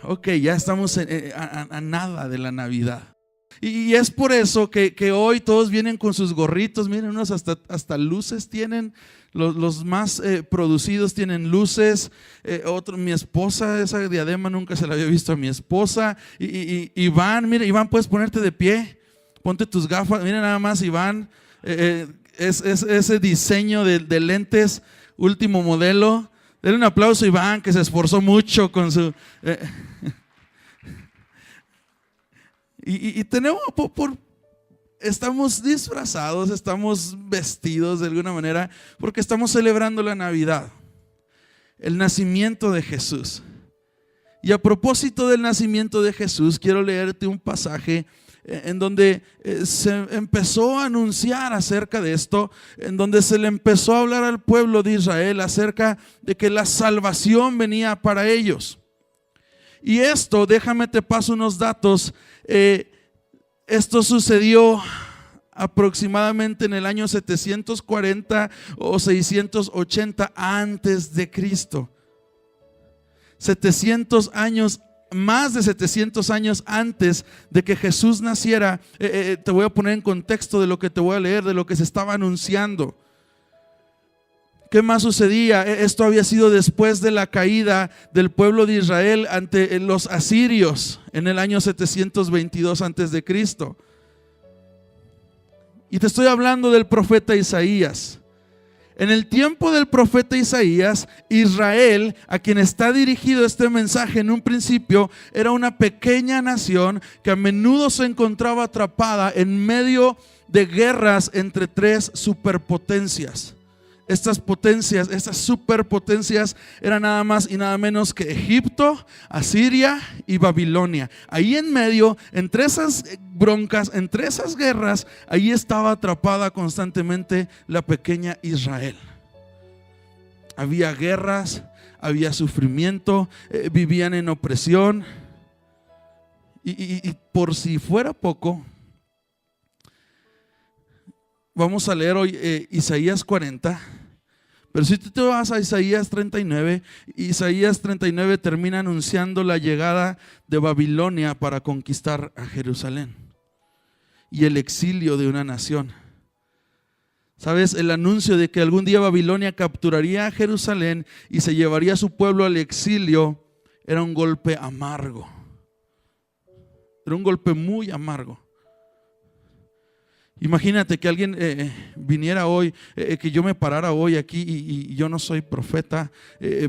Ok, ya estamos a nada de la Navidad. Y es por eso que hoy todos vienen con sus gorritos. Miren, unos hasta luces tienen. Los más producidos tienen luces. Mi esposa, esa diadema nunca se la había visto a mi esposa. Iván, mira, Iván, puedes ponerte de pie. Ponte tus gafas. Miren nada más, Iván. Es ese diseño de lentes, último modelo. Denle un aplauso a Iván, que se esforzó mucho con su... Y tenemos, estamos disfrazados, estamos vestidos de alguna manera, porque estamos celebrando la Navidad, el nacimiento de Jesús. Y a propósito del nacimiento de Jesús, quiero leerte un pasaje en donde se empezó a anunciar acerca de esto, en donde se le empezó a hablar al pueblo de Israel acerca de que la salvación venía para ellos. Y esto, déjame te paso unos datos. Esto sucedió aproximadamente en el año 740 o 680 antes de Cristo. 700 años, más de 700 años antes de que Jesús naciera. Te voy a poner en contexto de lo que te voy a leer, de lo que se estaba anunciando. ¿Qué más sucedía? Esto había sido después de la caída del pueblo de Israel ante los asirios en el año 722 antes de Cristo. Y te estoy hablando del profeta Isaías. En el tiempo del profeta Isaías, Israel, a quien está dirigido este mensaje en un principio, era una pequeña nación que a menudo se encontraba atrapada en medio de guerras entre tres superpotencias. Estas potencias, estas superpotencias eran nada más y nada menos que Egipto, Asiria y Babilonia. Ahí en medio, entre esas broncas, entre esas guerras, ahí estaba atrapada constantemente la pequeña Israel. Había guerras, había sufrimiento, vivían en opresión. Y por si fuera poco, vamos a leer hoy Isaías 40. Pero si tú te vas a Isaías 39, Isaías 39 termina anunciando la llegada de Babilonia para conquistar a Jerusalén y el exilio de una nación. ¿Sabes? El anuncio de que algún día Babilonia capturaría a Jerusalén y se llevaría a su pueblo al exilio era un golpe amargo. Era un golpe muy amargo. Imagínate que alguien viniera hoy, que yo me parara hoy aquí y yo no soy profeta,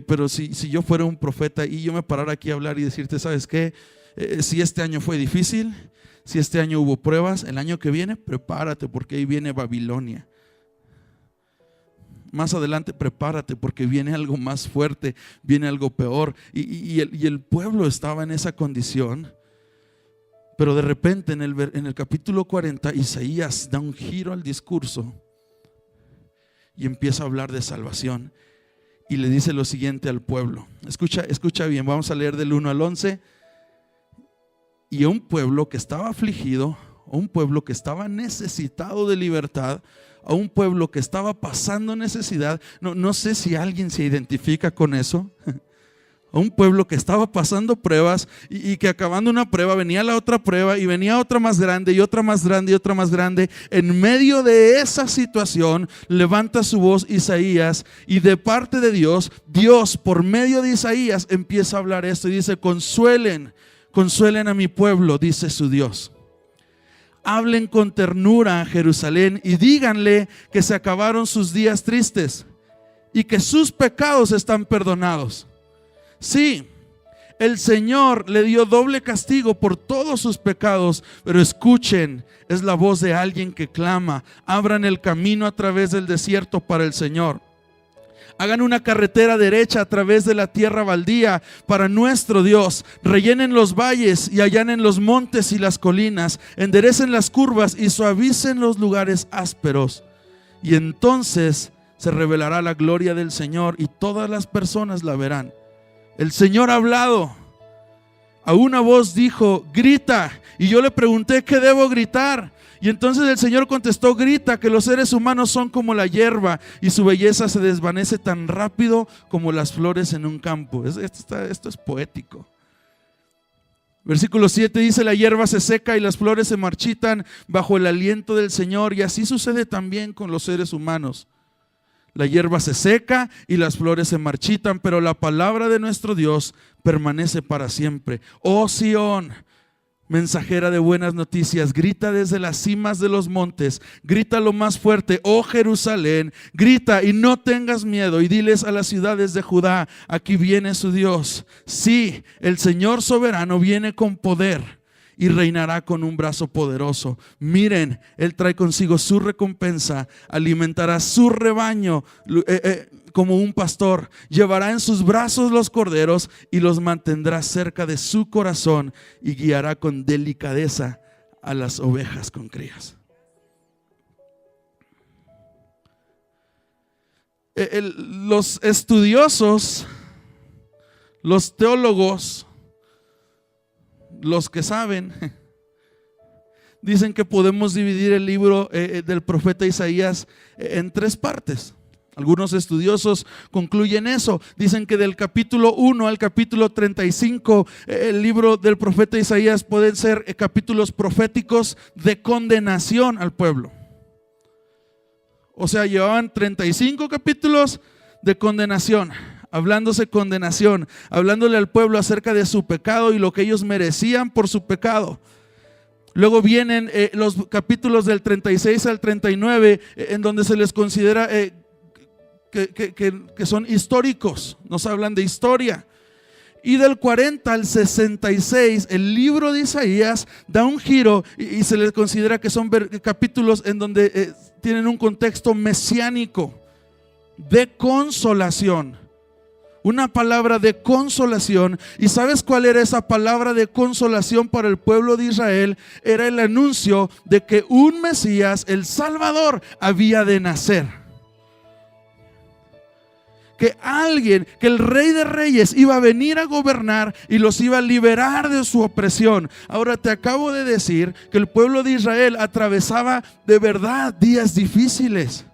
pero si yo fuera un profeta y yo me parara aquí a hablar y decirte, ¿sabes qué? Si este año fue difícil, si este año hubo pruebas, el año que viene prepárate porque ahí viene Babilonia. Más adelante prepárate porque viene algo más fuerte, viene algo peor. Y el pueblo estaba en esa condición. Pero de repente en el capítulo 40 Isaías da un giro al discurso y empieza a hablar de salvación y le dice lo siguiente al pueblo. Escucha bien, vamos a leer del 1 al 11. Y a un pueblo que estaba afligido, a un pueblo que estaba necesitado de libertad, a un pueblo que estaba pasando necesidad. No sé si alguien se identifica con eso. A un pueblo que estaba pasando pruebas y que acabando una prueba venía la otra prueba y venía otra más grande y otra más grande y otra más grande. En medio de esa situación levanta su voz Isaías y de parte de Dios por medio de Isaías empieza a hablar esto y dice: consuelen a mi pueblo, dice su Dios. Hablen con ternura a Jerusalén y díganle que se acabaron sus días tristes y que sus pecados están perdonados. Sí, el Señor le dio doble castigo por todos sus pecados, pero escuchen, es la voz de alguien que clama: abran el camino a través del desierto para el Señor. Hagan una carretera derecha a través de la tierra baldía para nuestro Dios. Rellenen los valles y allanen los montes y las colinas. Enderecen las curvas y suavicen los lugares ásperos. Y entonces se revelará la gloria del Señor y todas las personas la verán. El Señor ha hablado. A una voz dijo: grita. Y yo le pregunté: ¿qué debo gritar? Y entonces el Señor contestó: grita que los seres humanos son como la hierba y su belleza se desvanece tan rápido como las flores en un campo. Esto es poético. Versículo 7 dice: la hierba se seca y las flores se marchitan bajo el aliento del Señor. Y así sucede también con los seres humanos. La hierba se seca y las flores se marchitan, pero la palabra de nuestro Dios permanece para siempre. Oh Sión, mensajera de buenas noticias, grita desde las cimas de los montes, grita lo más fuerte, oh Jerusalén, grita y no tengas miedo, y diles a las ciudades de Judá: aquí viene su Dios. Sí, el Señor soberano viene con poder y reinará con un brazo poderoso. Miren, Él trae consigo su recompensa, alimentará su rebaño como un pastor, llevará en sus brazos los corderos y los mantendrá cerca de su corazón, y guiará con delicadeza a las ovejas con crías. Los estudiosos, los teólogos, los que saben, dicen que podemos dividir el libro del profeta Isaías en 3 partes. Algunos estudiosos concluyen eso. Dicen que del capítulo 1 al capítulo 35, el libro del profeta Isaías pueden ser capítulos proféticos de condenación al pueblo. O sea, llevaban 35 capítulos de condenación, hablándose condenación, hablándole al pueblo acerca de su pecado y lo que ellos merecían por su pecado. Luego vienen los capítulos del 36 al 39, en donde se les considera que son históricos, nos hablan de historia. Y del 40 al 66, el libro de Isaías da un giro y se les considera que son capítulos en donde tienen un contexto mesiánico de consolación. Una palabra de consolación. ¿Y sabes cuál era esa palabra de consolación para el pueblo de Israel? Era el anuncio de que un Mesías, el Salvador, había de nacer. Que alguien, que el Rey de Reyes iba a venir a gobernar y los iba a liberar de su opresión. Ahora te acabo de decir que el pueblo de Israel atravesaba de verdad días difíciles.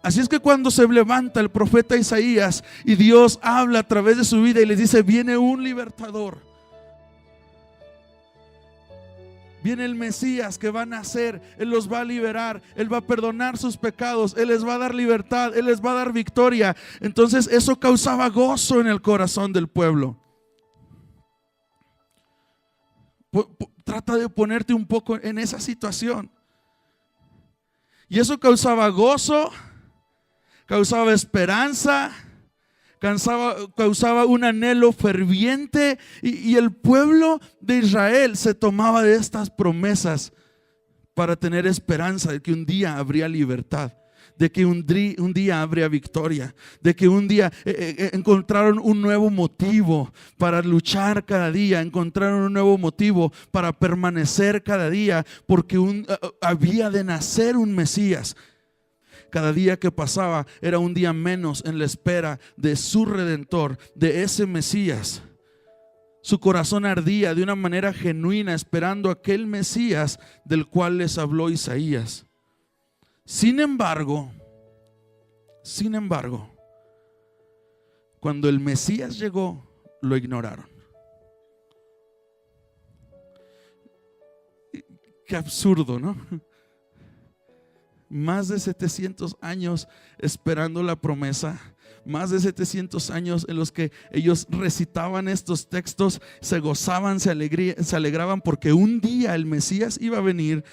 Así es que cuando se levanta el profeta Isaías y Dios habla a través de su vida y les dice: viene un libertador, viene el Mesías que va a nacer, Él los va a liberar, Él va a perdonar sus pecados, Él les va a dar libertad, Él les va a dar victoria. Entonces eso causaba gozo en el corazón del pueblo. Trata de ponerte un poco en esa situación. Y eso causaba gozo, causaba esperanza, causaba un anhelo ferviente, y el pueblo de Israel se tomaba de estas promesas para tener esperanza de que un día habría libertad, de que un día habría victoria, de que un día encontraron un nuevo motivo para luchar cada día, encontraron un nuevo motivo para permanecer cada día, porque había de nacer un Mesías. Cada día que pasaba era un día menos en la espera de su Redentor, de ese Mesías. Su corazón ardía de una manera genuina esperando aquel Mesías del cual les habló Isaías. Sin embargo, cuando el Mesías llegó, lo ignoraron. Qué absurdo, ¿no? Más de 700 años esperando la promesa, más de 700 años en los que ellos recitaban estos textos, se gozaban, se alegraban porque un día el Mesías iba a venir.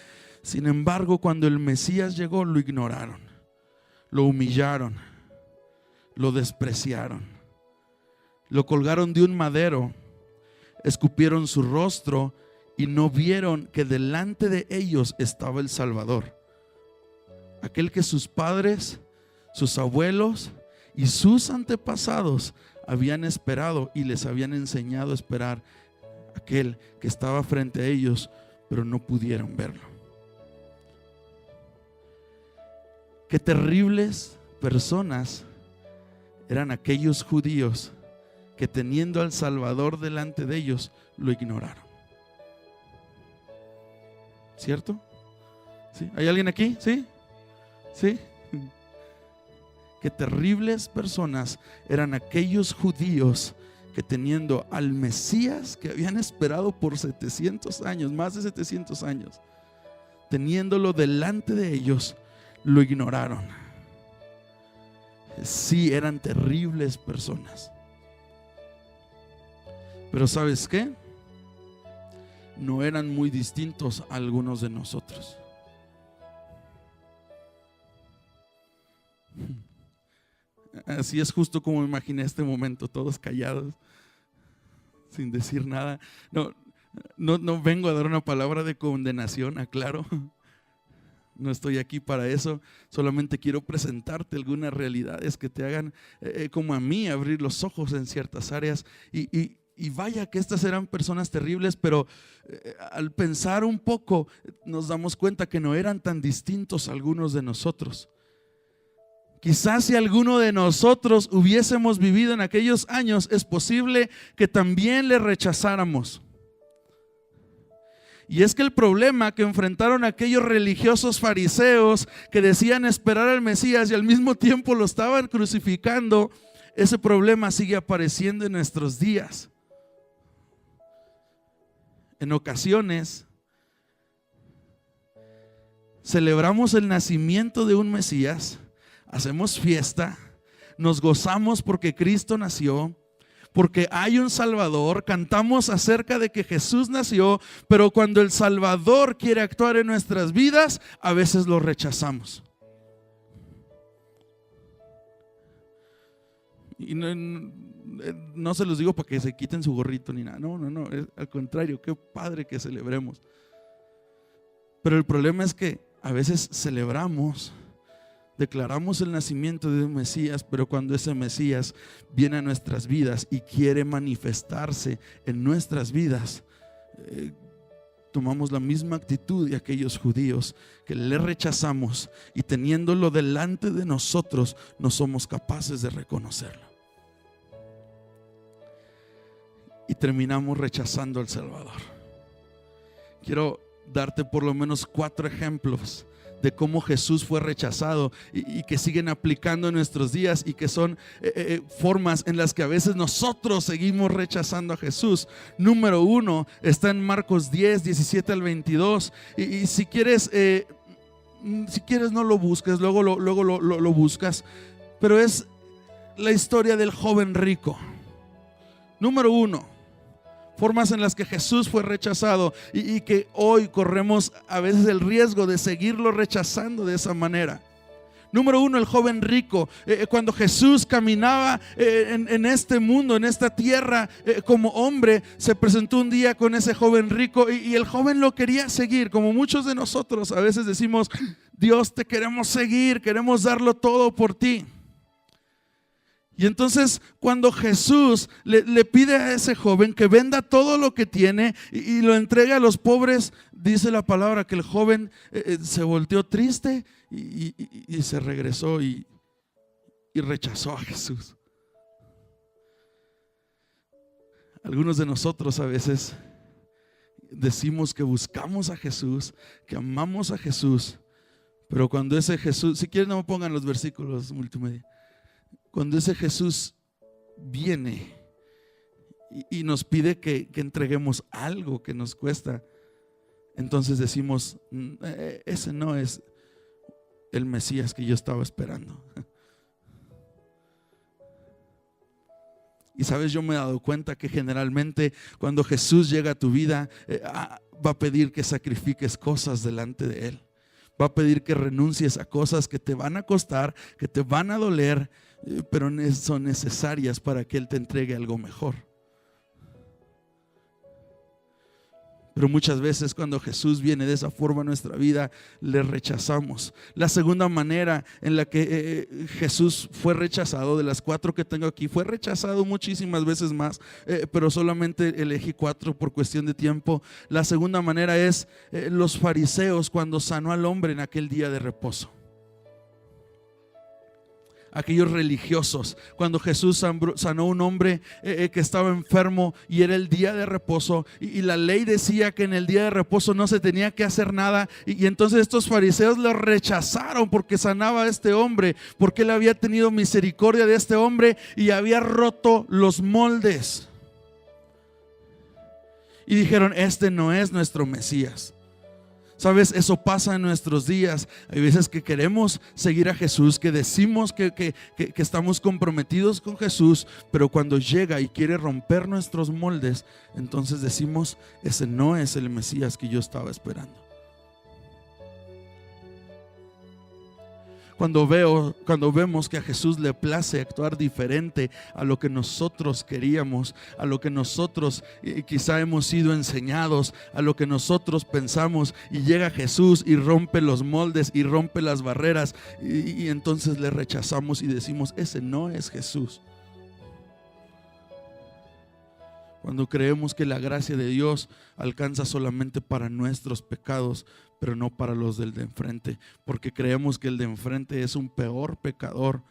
Sin embargo, cuando el Mesías llegó, lo ignoraron, lo humillaron, lo despreciaron, lo colgaron de un madero, escupieron su rostro y no vieron que delante de ellos estaba el Salvador. Aquel que sus padres, sus abuelos y sus antepasados habían esperado y les habían enseñado a esperar. Aquel que estaba frente a ellos, pero no pudieron verlo. Qué terribles personas eran aquellos judíos que, teniendo al Salvador delante de ellos, lo ignoraron. ¿Cierto? ¿Sí? ¿Hay alguien aquí? ¿Sí? ¿Sí? Qué terribles personas eran aquellos judíos que teniendo al Mesías que habían esperado por 700 años, más de 700 años, teniéndolo delante de ellos, lo ignoraron. Sí, eran terribles personas. Pero ¿sabes qué? No eran muy distintos a algunos de nosotros. Así es justo como imaginé este momento, todos callados, sin decir nada. No vengo a dar una palabra de condenación, aclaro. No estoy aquí para eso. Solamente quiero presentarte algunas realidades que te hagan, como a mí, abrir los ojos en ciertas áreas. Y vaya que estas eran personas terribles, pero al pensar un poco nos damos cuenta que no eran tan distintos algunos de nosotros. Quizás si alguno de nosotros hubiésemos vivido en aquellos años, es posible que también le rechazáramos. Y es que el problema que enfrentaron aquellos religiosos fariseos que decían esperar al Mesías y al mismo tiempo lo estaban crucificando, ese problema sigue apareciendo en nuestros días. En ocasiones celebramos el nacimiento de un Mesías, hacemos fiesta, nos gozamos porque Cristo nació, porque hay un Salvador, cantamos acerca de que Jesús nació, pero cuando el Salvador quiere actuar en nuestras vidas, a veces lo rechazamos. Y no se los digo para que se quiten su gorrito ni nada, no, es al contrario, qué padre que celebremos. Pero el problema es que a veces celebramos, declaramos el nacimiento de un Mesías, pero cuando ese Mesías viene a nuestras vidas y quiere manifestarse en nuestras vidas, tomamos la misma actitud de aquellos judíos que le rechazamos, y teniéndolo delante de nosotros no somos capaces de reconocerlo. Y terminamos rechazando al Salvador. Quiero darte por lo menos 4 ejemplos de cómo Jesús fue rechazado y que siguen aplicando en nuestros días, y que son formas en las que a veces nosotros seguimos rechazando a Jesús. Número 1 está en Marcos 10, 17 al 22, y si quieres no lo busques, luego lo buscas, pero es la historia del joven rico. Número 1, formas en las que Jesús fue rechazado y que hoy corremos a veces el riesgo de seguirlo rechazando de esa manera. Número 1, el joven rico. Cuando Jesús caminaba en este mundo, en esta tierra, como hombre, se presentó un día con ese joven rico, y el joven lo quería seguir. Como muchos de nosotros a veces decimos: Dios, te queremos seguir, queremos darlo todo por ti. Y entonces cuando Jesús le pide a ese joven que venda todo lo que tiene y lo entregue a los pobres, dice la palabra que el joven se volteó triste y se regresó y rechazó a Jesús. Algunos de nosotros a veces decimos que buscamos a Jesús, que amamos a Jesús, pero cuando ese Jesús, si quieren no me pongan los versículos multimedia, cuando ese Jesús viene y nos pide que entreguemos algo que nos cuesta, entonces decimos: ese no es el Mesías que yo estaba esperando. Y sabes, yo me he dado cuenta que generalmente cuando Jesús llega a tu vida, va a pedir que sacrifiques cosas delante de Él. Va a pedir que renuncies a cosas que te van a costar, que te van a doler, pero son necesarias para que Él te entregue algo mejor. Pero muchas veces cuando Jesús viene de esa forma a nuestra vida, le rechazamos. La segunda manera en la que Jesús fue rechazado, de las 4 que tengo aquí, fue rechazado muchísimas veces más, pero solamente elegí 4 por cuestión de tiempo. La segunda manera es los fariseos cuando sanó al hombre en aquel día de reposo. aquellos religiosos. Cuando Jesús sanó a un hombre que estaba enfermo y era el día de reposo, y la ley decía que en el día de reposo no se tenía que hacer nada, y entonces estos fariseos lo rechazaron porque sanaba a este hombre, porque él había tenido misericordia de este hombre y había roto los moldes. Y dijeron: este no es nuestro Mesías. Sabes, eso pasa en nuestros días. Hay veces que queremos seguir a Jesús, que decimos que estamos comprometidos con Jesús, pero cuando llega y quiere romper nuestros moldes, entonces decimos: ese no es el Mesías que yo estaba esperando. Cuando vemos que a Jesús le place actuar diferente a lo que nosotros queríamos, a lo que nosotros quizá hemos sido enseñados, a lo que nosotros pensamos, y llega Jesús y rompe los moldes y rompe las barreras, y entonces le rechazamos y decimos: ese no es Jesús. Cuando creemos que la gracia de Dios alcanza solamente para nuestros pecados, pero no para los del de enfrente, porque creemos que el de enfrente es un peor pecador,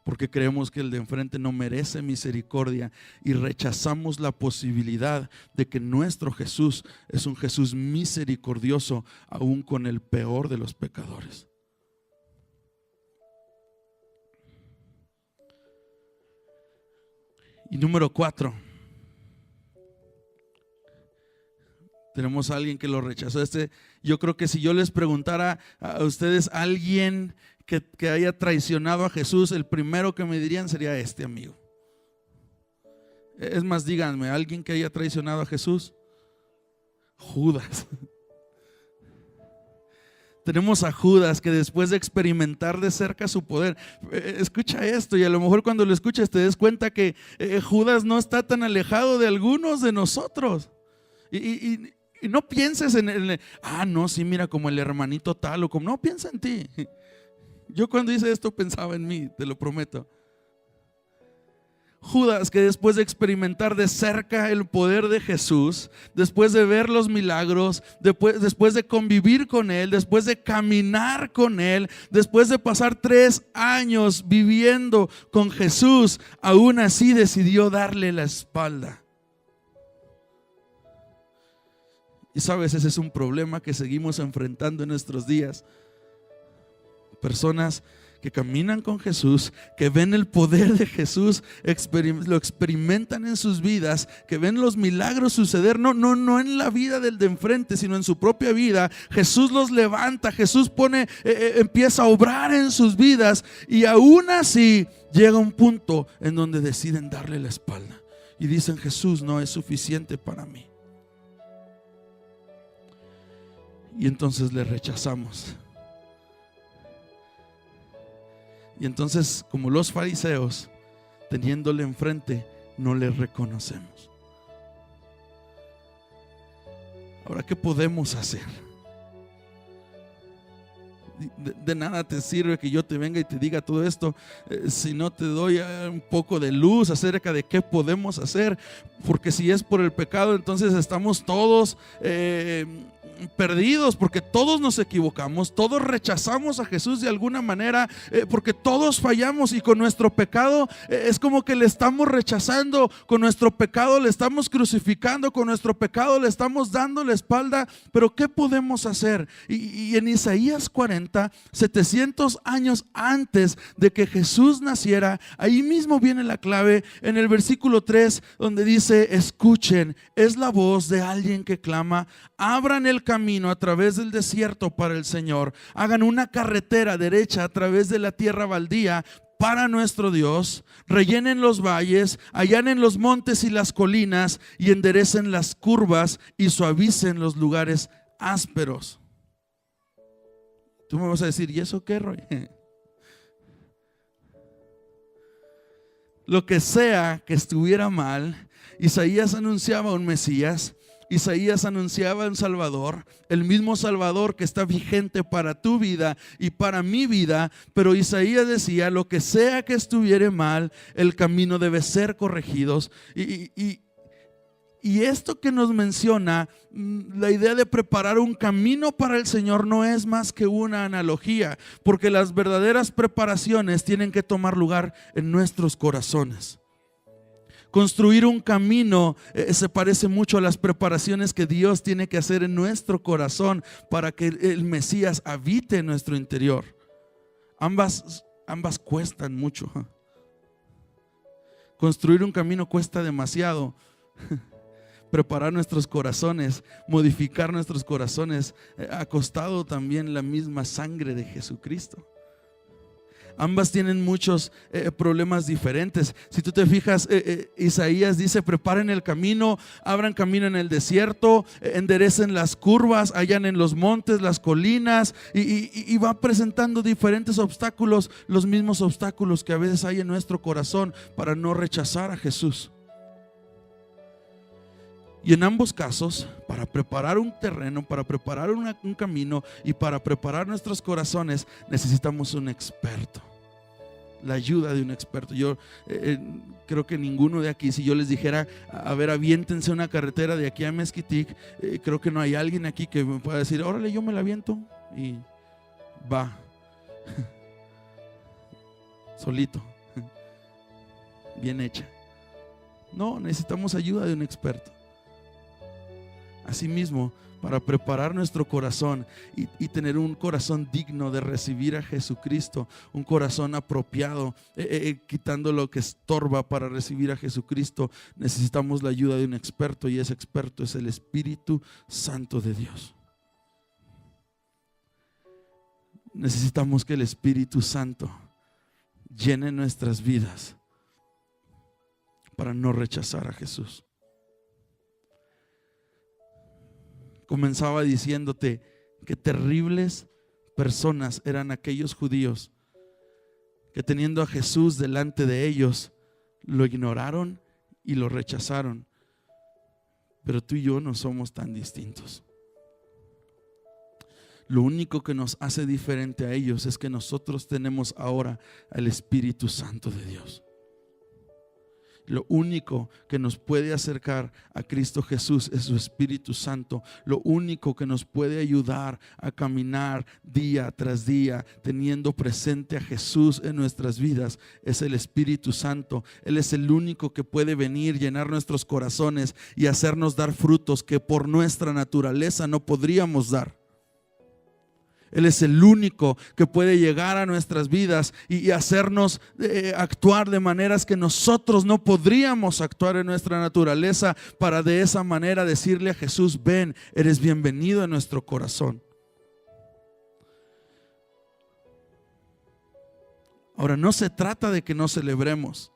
porque creemos que el de enfrente no merece misericordia, y rechazamos la posibilidad de que nuestro Jesús es un Jesús misericordioso, aún con el peor de los pecadores. Y número 4, tenemos a alguien que lo rechazó. Yo creo que si yo les preguntara a ustedes alguien que haya traicionado a Jesús, el primero que me dirían sería este amigo. Es más, díganme, ¿alguien que haya traicionado a Jesús? Judas. Tenemos a Judas, que después de experimentar de cerca su poder, escucha esto, y a lo mejor cuando lo escuches te des cuenta que Judas no está tan alejado de algunos de nosotros. Y no pienses no, sí, mira, como el hermanito tal, o como, no, piensa en ti. Yo cuando hice esto pensaba en mí, te lo prometo. Judas, que después de experimentar de cerca el poder de Jesús, después de ver los milagros, después de convivir con Él, después de caminar con Él, después de pasar 3 años viviendo con Jesús, aún así decidió darle la espalda. Y sabes, ese es un problema que seguimos enfrentando en nuestros días. Personas que caminan con Jesús, que ven el poder de Jesús, lo experimentan en sus vidas, que ven los milagros suceder, no en la vida del de enfrente, sino en su propia vida. Jesús los levanta, Jesús empieza a obrar en sus vidas, y aún así llega un punto en donde deciden darle la espalda y dicen: Jesús no es suficiente para mí. Y entonces le rechazamos. Y entonces, como los fariseos, teniéndole enfrente, no le reconocemos. Ahora, ¿qué podemos hacer? De nada te sirve que yo te venga y te diga todo esto si no te doy un poco de luz acerca de qué podemos hacer. Porque si es por el pecado, entonces estamos todos perdidos, porque todos nos equivocamos, todos rechazamos a Jesús de alguna manera, porque todos fallamos, y con nuestro pecado es como que le estamos rechazando, con nuestro pecado le estamos crucificando, con nuestro pecado le estamos dando la espalda. Pero ¿qué podemos hacer? Y en Isaías 40, 700 años antes de que Jesús naciera, ahí mismo viene la clave, en el versículo 3, donde dice: escuchen, es la voz de alguien que clama, abran el camino a través del desierto para el Señor, hagan una carretera derecha a través de la tierra baldía para nuestro Dios, rellenen los valles, allanen los montes y las colinas, y enderecen las curvas y suavicen los lugares ásperos. Tú me vas a decir: ¿y eso qué, Roy? Lo que sea que estuviera mal, Isaías anunciaba un Mesías, Isaías anunciaba un Salvador, el mismo Salvador que está vigente para tu vida y para mi vida. Pero Isaías decía: lo que sea que estuviere mal, el camino debe ser corregido. Y Y esto que nos menciona, la idea de preparar un camino para el Señor, no es más que una analogía, porque las verdaderas preparaciones tienen que tomar lugar en nuestros corazones. Construir un camino se parece mucho a las preparaciones que Dios tiene que hacer en nuestro corazón para que el Mesías habite en nuestro interior. Ambas cuestan mucho. Construir un camino cuesta demasiado. Preparar nuestros corazones, modificar nuestros corazones, ha costado también la misma sangre de Jesucristo. Ambas tienen muchos problemas diferentes. Si tú te fijas, Isaías dice: preparen el camino, abran camino en el desierto, enderecen las curvas, allanen los montes, las colinas, y va presentando diferentes obstáculos, los mismos obstáculos que a veces hay en nuestro corazón para no rechazar a Jesús. Y en ambos casos, para preparar un terreno, para preparar un camino y para preparar nuestros corazones, necesitamos un experto, la ayuda de un experto. Yo creo que ninguno de aquí, si yo les dijera: a ver, aviéntense una carretera de aquí a Mezquitic, creo que no hay alguien aquí que me pueda decir: órale, yo me la aviento y va solito, bien hecha. No, necesitamos ayuda de un experto. Asimismo, para preparar nuestro corazón y tener un corazón digno de recibir a Jesucristo, un corazón apropiado, quitando lo que estorba para recibir a Jesucristo, necesitamos la ayuda de un experto, y ese experto es el Espíritu Santo de Dios. Necesitamos que el Espíritu Santo llene nuestras vidas para no rechazar a Jesús. Comenzaba diciéndote que terribles personas eran aquellos judíos que, teniendo a Jesús delante de ellos, lo ignoraron y lo rechazaron. Pero tú y yo no somos tan distintos. Lo único que nos hace diferente a ellos es que nosotros tenemos ahora al Espíritu Santo de Dios. Lo único que nos puede acercar a Cristo Jesús es su Espíritu Santo. Lo único que nos puede ayudar a caminar día tras día teniendo presente a Jesús en nuestras vidas es el Espíritu Santo. Él es el único que puede venir, llenar nuestros corazones y hacernos dar frutos que por nuestra naturaleza no podríamos dar. Él es el único que puede llegar a nuestras vidas y hacernos actuar de maneras que nosotros no podríamos actuar en nuestra naturaleza, para de esa manera decirle a Jesús: ven, eres bienvenido en nuestro corazón. Ahora, no se trata de que no celebremos,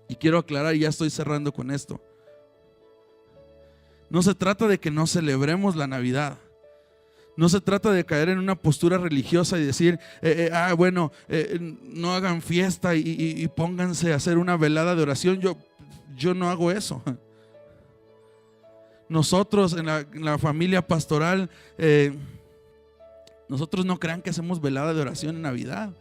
y quiero aclarar, ya estoy cerrando con esto. No se trata de que no celebremos la Navidad. No se trata de caer en una postura religiosa y decir: no hagan fiesta y pónganse a hacer una velada de oración. Yo no hago eso. Nosotros en la familia pastoral, nosotros no crean que hacemos velada de oración en Navidad.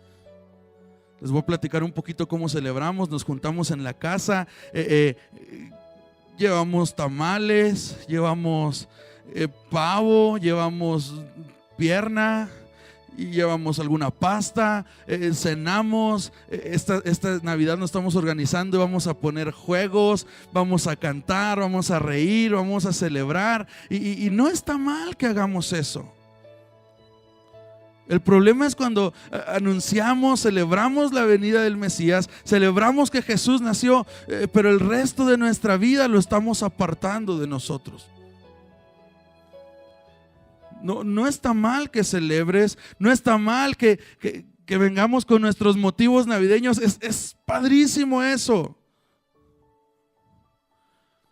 Les voy a platicar un poquito cómo celebramos. Nos juntamos en la casa, llevamos tamales, llevamos pavo, llevamos pierna y llevamos alguna pasta, cenamos. Esta Navidad nos estamos organizando y vamos a poner juegos, vamos a cantar, vamos a reír, vamos a celebrar, y no está mal que hagamos eso. El problema es cuando anunciamos, celebramos la venida del Mesías, celebramos que Jesús nació, pero el resto de nuestra vida lo estamos apartando de nosotros. No está mal que celebres, no está mal que vengamos con nuestros motivos navideños, es padrísimo eso.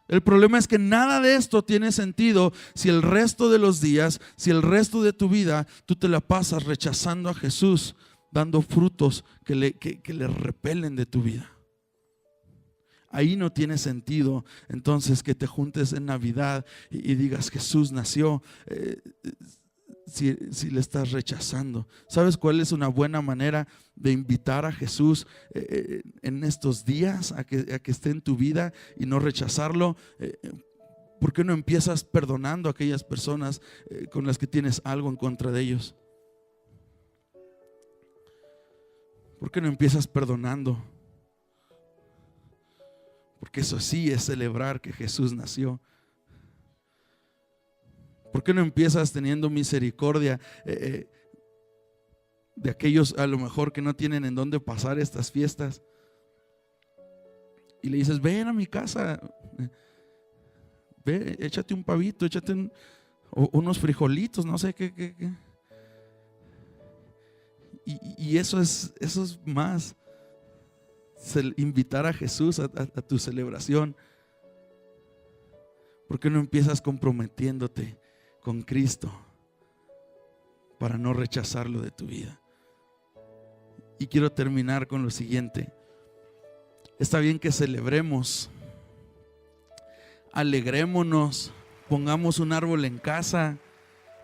El problema es que nada de esto tiene sentido si el resto de los días, si el resto de tu vida, tú te la pasas rechazando a Jesús, dando frutos que le repelen de tu vida. Ahí no tiene sentido entonces que te juntes en Navidad y digas: Jesús nació. si le estás rechazando. ¿Sabes cuál es una buena manera de invitar a Jesús en estos días a que esté en tu vida y no rechazarlo? ¿Por qué no empiezas perdonando a aquellas personas con las que tienes algo en contra de ellos? ¿Por qué no empiezas perdonando? Porque eso sí es celebrar que Jesús nació. ¿Por qué no empiezas teniendo misericordia de aquellos a lo mejor que no tienen en dónde pasar estas fiestas? Y le dices, ven a mi casa, ve, échate un pavito, échate unos frijolitos, no sé qué. Y eso es más, invitar a Jesús a tu celebración. ¿Por qué no empiezas comprometiéndote con Cristo para no rechazarlo de tu vida? Y quiero terminar con lo siguiente. Está bien que celebremos, alegrémonos, pongamos un árbol en casa,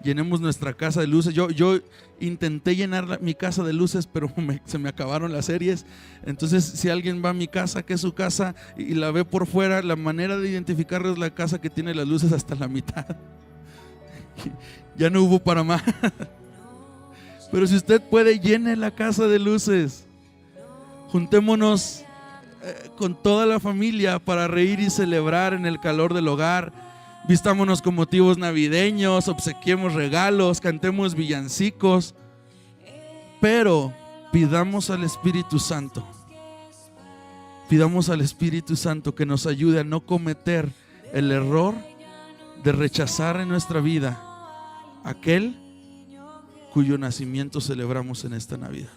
llenemos nuestra casa de luces. Yo intenté llenar mi casa de luces, pero se me acabaron las series. Entonces, si alguien va a mi casa, que es su casa, y la ve por fuera, la manera de identificarla es la casa que tiene las luces hasta la mitad. Ya no hubo para más. Pero si usted puede, llene la casa de luces. Juntémonos con toda la familia para reír y celebrar en el calor del hogar. Vistámonos con motivos navideños, obsequiemos regalos, cantemos villancicos, pero pidamos al Espíritu Santo. Pidamos al Espíritu Santo que nos ayude a no cometer el error de rechazar en nuestra vida aquel cuyo nacimiento celebramos en esta Navidad.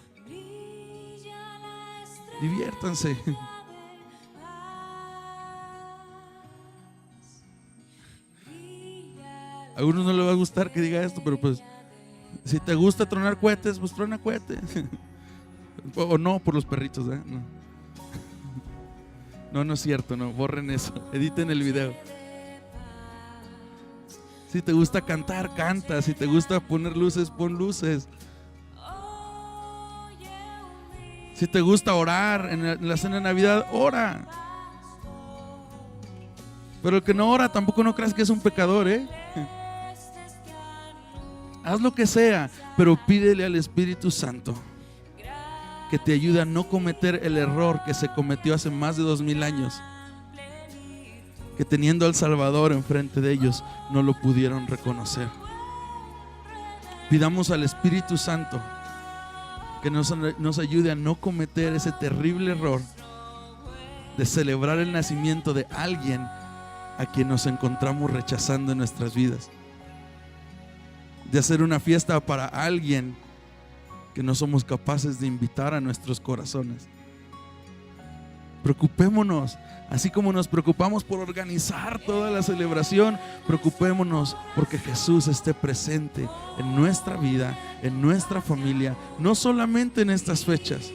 Diviértanse. A algunos no les va a gustar que diga esto, pero pues si te gusta tronar cohetes, pues trona cohetes. O no, por los perritos, ¿eh? No es cierto, no, borren eso, editen el video. Si te gusta cantar, canta. Si te gusta poner luces, pon luces. Si te gusta orar en la cena de Navidad, ora. Pero el que no ora tampoco no creas que es un pecador, ¿eh? Haz lo que sea, pero pídele al Espíritu Santo que te ayude a no cometer el error que se cometió hace más de 2000 años, que teniendo al Salvador enfrente de ellos no lo pudieron reconocer. Pidamos al Espíritu Santo que nos ayude a no cometer ese terrible error de celebrar el nacimiento de alguien a quien nos encontramos rechazando en nuestras vidas, de hacer una fiesta para alguien que no somos capaces de invitar a nuestros corazones. Preocupémonos, así como nos preocupamos por organizar toda la celebración, preocupémonos porque Jesús esté presente en nuestra vida, en nuestra familia, no solamente en estas fechas,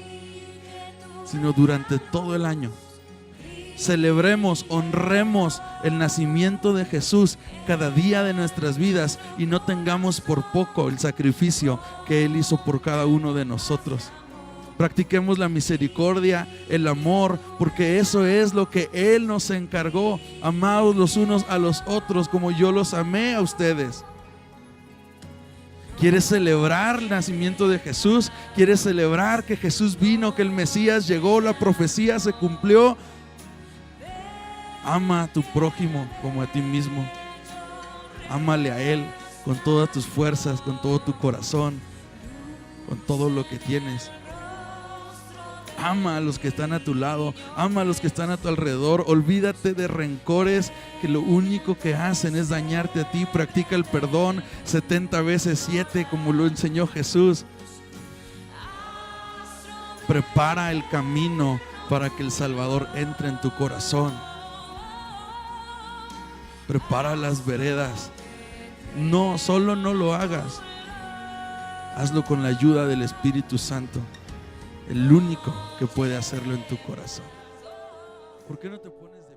sino durante todo el año. Celebremos, honremos el nacimiento de Jesús cada día de nuestras vidas y no tengamos por poco el sacrificio que Él hizo por cada uno de nosotros. Practiquemos la misericordia, el amor, porque eso es lo que Él nos encargó. Amaos los unos a los otros como yo los amé a ustedes. ¿Quieres celebrar el nacimiento de Jesús? ¿Quieres celebrar que Jesús vino, que el Mesías llegó, la profecía se cumplió? Ama a tu prójimo como a ti mismo. Ámale a Él con todas tus fuerzas, con todo tu corazón, con todo lo que tienes. Ama a los que están a tu lado, ama a los que están a tu alrededor. Olvídate de rencores que lo único que hacen es dañarte a ti. Practica el perdón 70 veces 7 como lo enseñó Jesús. Prepara el camino para que el Salvador entre en tu corazón. Prepara las veredas. No, solo no lo hagas. Hazlo con la ayuda del Espíritu Santo, el único que puede hacerlo en tu corazón. ¿Por qué no te pones de